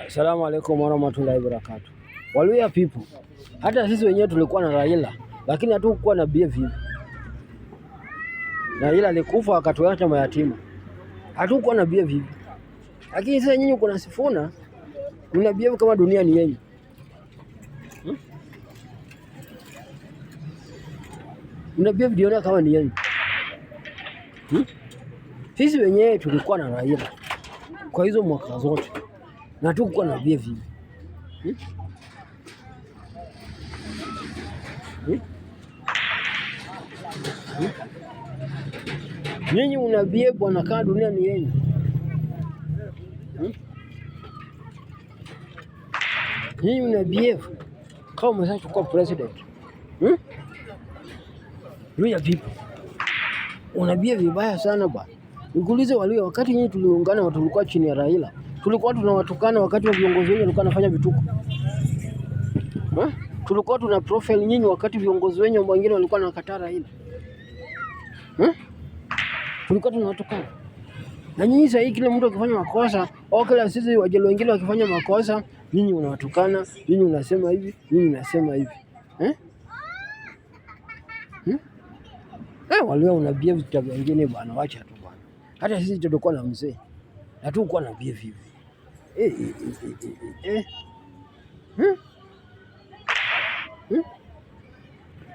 Assalamu alaikum warahmatullahi wabarakatuh. Waluya people. Hata sisi wenyewe tulikuwa na Raila, lakini hatukuwa na BF. Raila alikufa akatuacha mayatima. Hatukuwa na BF. Lakini sasa nyinyi kuna Sifuna, mna BF kama dunia ni yenu. Mna BF diona kama ni yenu. Sisi wenyewe tulikuwa na Raila kwa hizo mwaka zote. Na hatukuwa na BF. Nyinyi una BF bwana, kama dunia ni yenu. Nyinyi una BF kama umesha kuwa president. Luya people. Una BF vibaya sana bwana. Nikuulize Waluya, wakati nyinyi tuliungana tulikuwa chini ya Raila, tulikuwa tunawatukana wakati wa viongozi wenyu walikuwa wanafanya vituko. Tulikuwa tuna profile nyinyi wakati viongozi wenyu wengine walikuwa wanakataa Raila. Tulikuwa tunawatukana. Na nyinyi sasa kila mtu akifanya makosa, au kila sisi wajelo wengine wakifanya makosa, nyinyi unawatukana, nyinyi unasema hivi, nyinyi unasema hivi. Waluya una BF tabia nyingine bwana, wacha tu bwana. Hata sisi tulikuwa na mzee. Na tulikuwa na BF hivi.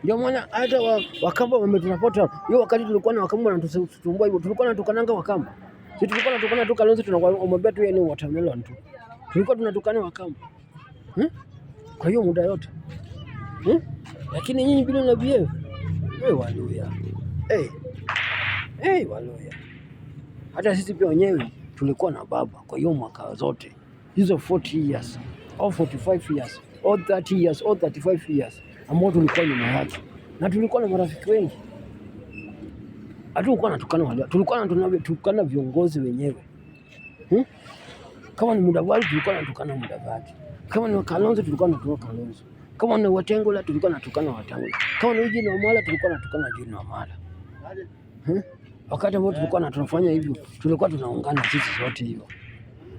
Ndio maana hata Wakamba wametunapota. Hiyo wakati tulikuwa na Wakamba wanatusumbua hivyo. Tulikuwa tunatukananga Wakamba. Sisi tulikuwa tunatukana tu Kalonzo, tunamwambia tu yeye ni watermelon tu. Tulikuwa tunatukana Wakamba. Kwa hiyo muda yote. Lakini nyinyi bila na BF. Waluya. Waluya. Hata sisi pia wenyewe tulikuwa na baba kwa hiyo mwaka zote. Hizo 40 years, au 45 years, au 30 years, au 35 years ambao tulikuwa nyuma yake. Na tulikuwa na marafiki wengi. Hatukuwa natukana wale. Tulikuwa tunatukana viongozi wenyewe. Kama ni Mudavadi tulikuwa natukana Mudavadi. Kama ni Kalonzo tulikuwa natukana Kalonzo. Kama ni Wetangula tulikuwa natukana Wetangula. Kama ni Eugene Wamalwa tulikuwa natukana Eugene Wamalwa. Wakati ambao tulikuwa tunafanya hivyo, tulikuwa tunaungana sisi zote hivyo.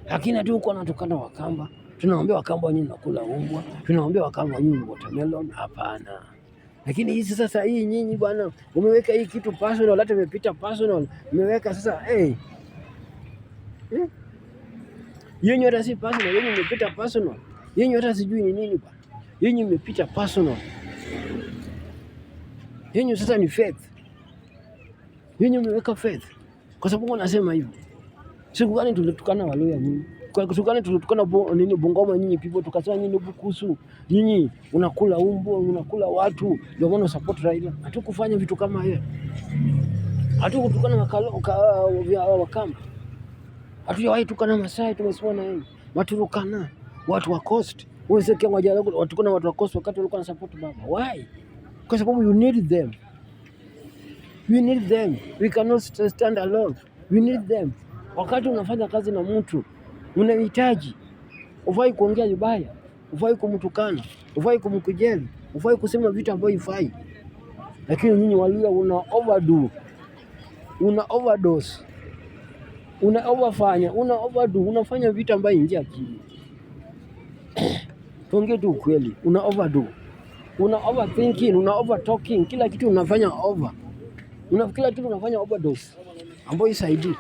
Lakini hatukuwa natukana Wakamba. Tunawaambia Wakamba nyinyi mnakula umbwa. Tunawaambia Wakamba nyinyi watermelon, hapana. Lakini hizi sasa hii nyinyi bwana, umeweka hii kitu personal, hata imepita personal. Umeweka sasa yenye hata si personal, yenye imepita personal. Yenye hata sijui ni nini bwana. Yenye imepita personal. Yenye sasa ni faith. Yenye umeweka faith. Kwa sababu wanasema hivyo. Siku gani tulitukana Waluya nyinyi? Kwa siku gani tulitukana Bungoma nyinyi people, tukasema nyinyi Bukusu, nyinyi unakula umbo, unakula watu, ndio maana support Raila. Hatukufanya vitu kama hiyo. Hatukutukana Wakamba. Hatujawahi tukana Masai, tumesema na yeye. Maturukana, watu wa Coast. Wewe kia Wajala watukana watu wa Coast wakati walikuwa na support baba. Why? Kwa sababu you need them. We need them. We cannot stand alone. We need them. Wakati unafanya kazi na mtu, unahitaji. Ufai kuongea vibaya, ufai kumtukana, ufai kumkejeli, ufai kusema vitu ambavyo ifai. Lakini nyinyi Waluya una overdo. Una overdose. Una overdo, unafanya vitu ambavyo ingia akili. Tuongee tu ukweli, una overdo. Una overthinking, una overtalking, kila kitu unafanya over. Kila kitu unafanya overdose ambayo isaidii.